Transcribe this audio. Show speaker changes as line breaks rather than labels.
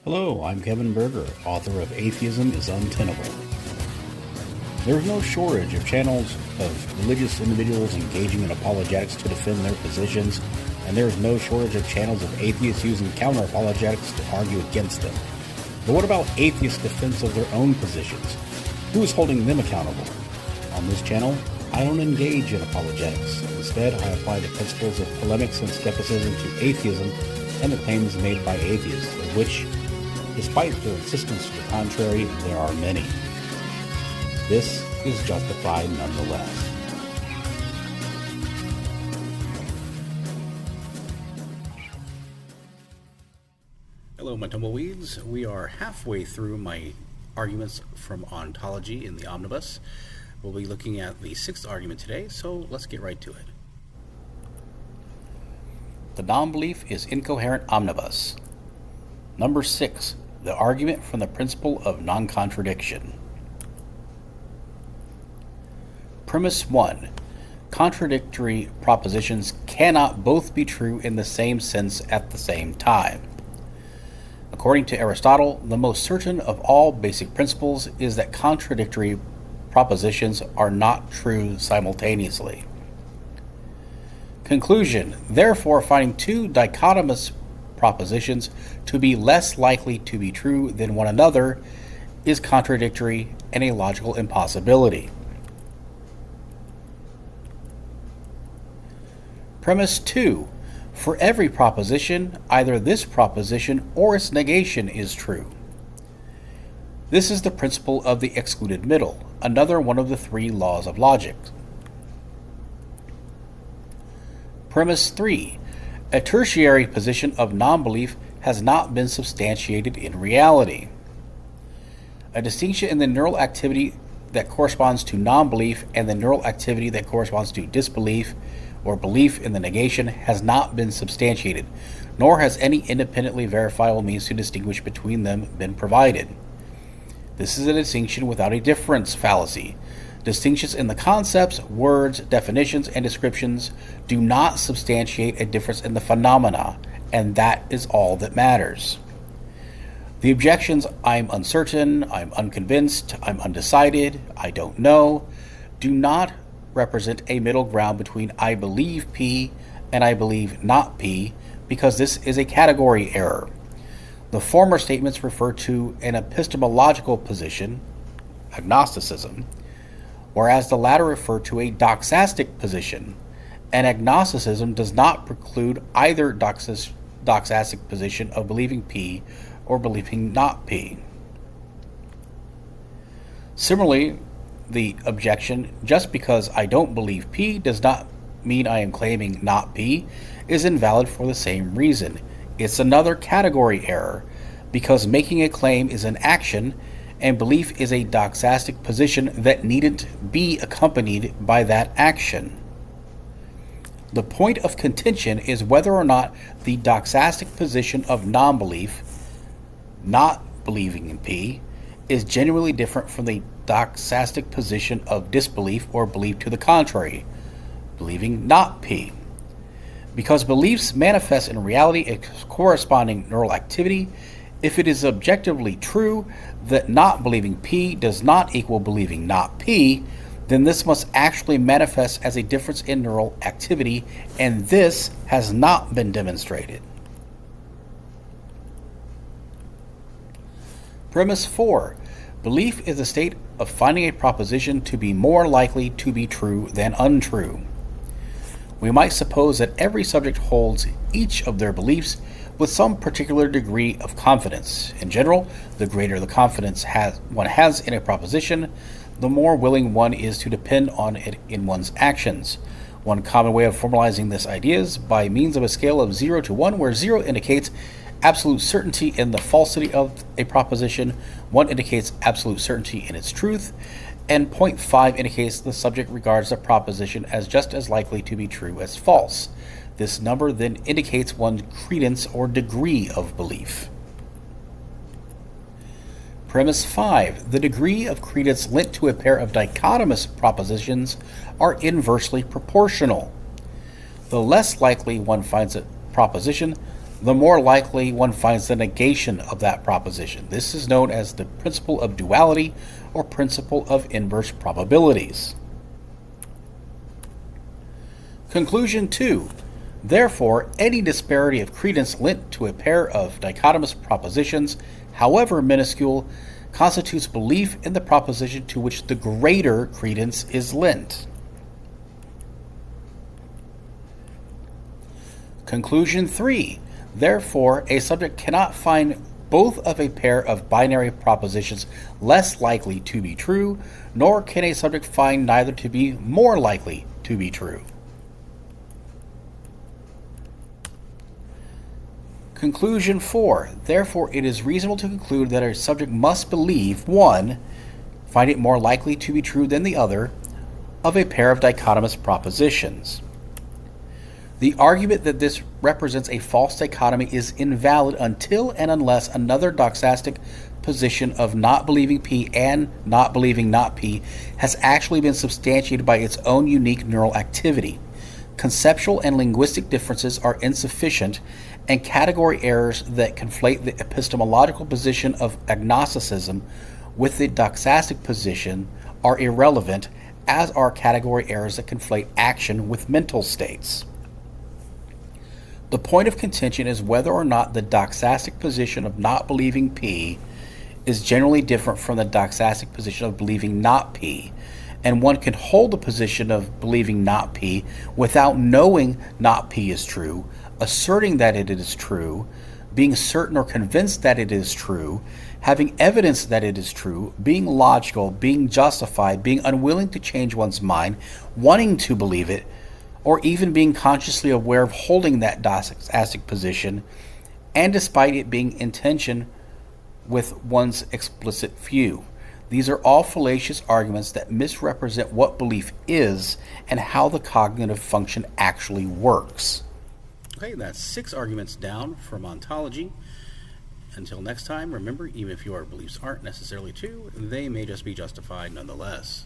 Hello, I'm Kevin Berger, author of Atheism is Untenable. There is no shortage of channels of religious individuals engaging in apologetics to defend their positions, and there is no shortage of channels of atheists using counter-apologetics to argue against them. But what about atheists' defense of their own positions? Who is holding them accountable? On this channel, I don't engage in apologetics. Instead, I apply the principles of polemics and skepticism to atheism and the claims made by atheists, of which, despite their insistence to the contrary, there are many. This is Justified Nonetheless. Hello, my tumbleweeds. We are halfway through my arguments from ontology in the omnibus. We'll be looking at the sixth argument today, so let's get right to it. The nonbelief is incoherent omnibus. Number 6. The argument from the principle of noncontradiction. Premise 1. Contradictory propositions cannot both be true in the same sense at the same time. According to Aristotle, the most certain of all basic principles is that contradictory propositions are not true simultaneously. Conclusion. Therefore, finding two dichotomous propositions to be less likely to be true than one another is contradictory and a logical impossibility. Premise 2. For every proposition, either this proposition or its negation is true. This is the principle of the excluded middle, another one of the three laws of logic. Premise 3. A tertiary position of nonbelief has not been substantiated in reality. A distinction in the neural activity that corresponds to nonbelief and the neural activity that corresponds to disbelief or belief in the negation has not been substantiated, nor has any independently verifiable means to distinguish between them been provided. This is a distinction without a difference fallacy. Distinctions in the concepts, words, definitions, and descriptions do not substantiate a difference in the phenomena, and that is all that matters. The objections, I'm uncertain, I'm unconvinced, I'm undecided, I don't know, do not represent a middle ground between I believe P and I believe not P, because this is a category error. The former statements refer to an epistemological position, agnosticism, whereas the latter refer to a doxastic position, and agnosticism does not preclude either doxastic position of believing P or believing not P. Similarly, the objection, just because I don't believe P does not mean I am claiming not P, is invalid for the same reason. It's another category error, because making a claim is an action, and belief is a doxastic position that needn't be accompanied by that action. The point of contention is whether or not the doxastic position of nonbelief, not believing in P, is genuinely different from the doxastic position of disbelief or belief to the contrary, believing not P. Because beliefs manifest in reality a corresponding neural activity, if it is objectively true that not believing P does not equal believing not P, then this must actually manifest as a difference in neural activity, and this has not been demonstrated. Premise 4. Belief is a state of finding a proposition to be more likely to be true than untrue. We might suppose that every subject holds each of their beliefs with some particular degree of confidence. In general, the greater the confidence one has in a proposition, the more willing one is to depend on it in one's actions. One common way of formalizing this idea is by means of a scale of 0 to 1, where 0 indicates absolute certainty in the falsity of a proposition, 1 indicates absolute certainty in its truth, and 0.5 indicates the subject regards the proposition as just as likely to be true as false. This number then indicates one's credence or degree of belief. Premise 5. The degree of credence linked to a pair of dichotomous propositions are inversely proportional. The less likely one finds a proposition, the more likely one finds the negation of that proposition. This is known as the principle of duality or principle of inverse probabilities. Conclusion 2. Therefore, any disparity of credence lent to a pair of dichotomous propositions, however minuscule, constitutes belief in the proposition to which the greater credence is lent. Conclusion 3. Therefore, a subject cannot find both of a pair of binary propositions less likely to be true, nor can a subject find neither to be more likely to be true. Conclusion 4. Therefore, it is reasonable to conclude that a subject must believe, one, find it more likely to be true than the other, of a pair of dichotomous propositions. The argument that this represents a false dichotomy is invalid until and unless another doxastic position of not believing P and not believing not P has actually been substantiated by its own unique neural activity. Conceptual and linguistic differences are insufficient, and category errors that conflate the epistemological position of agnosticism with the doxastic position are irrelevant, as are category errors that conflate action with mental states. The point of contention is whether or not the doxastic position of not believing P is generally different from the doxastic position of believing not P, and one can hold the position of believing not P without knowing not P is true, asserting that it is true, being certain or convinced that it is true, having evidence that it is true, being logical, being justified, being unwilling to change one's mind, wanting to believe it, or even being consciously aware of holding that doxastic position, and despite it being in tension with one's explicit view. These are all fallacious arguments that misrepresent what belief is and how the cognitive function actually works. Okay, that's 6 arguments down from ontology. Until next time, remember, even if your beliefs aren't necessarily true, they may just be justified nonetheless.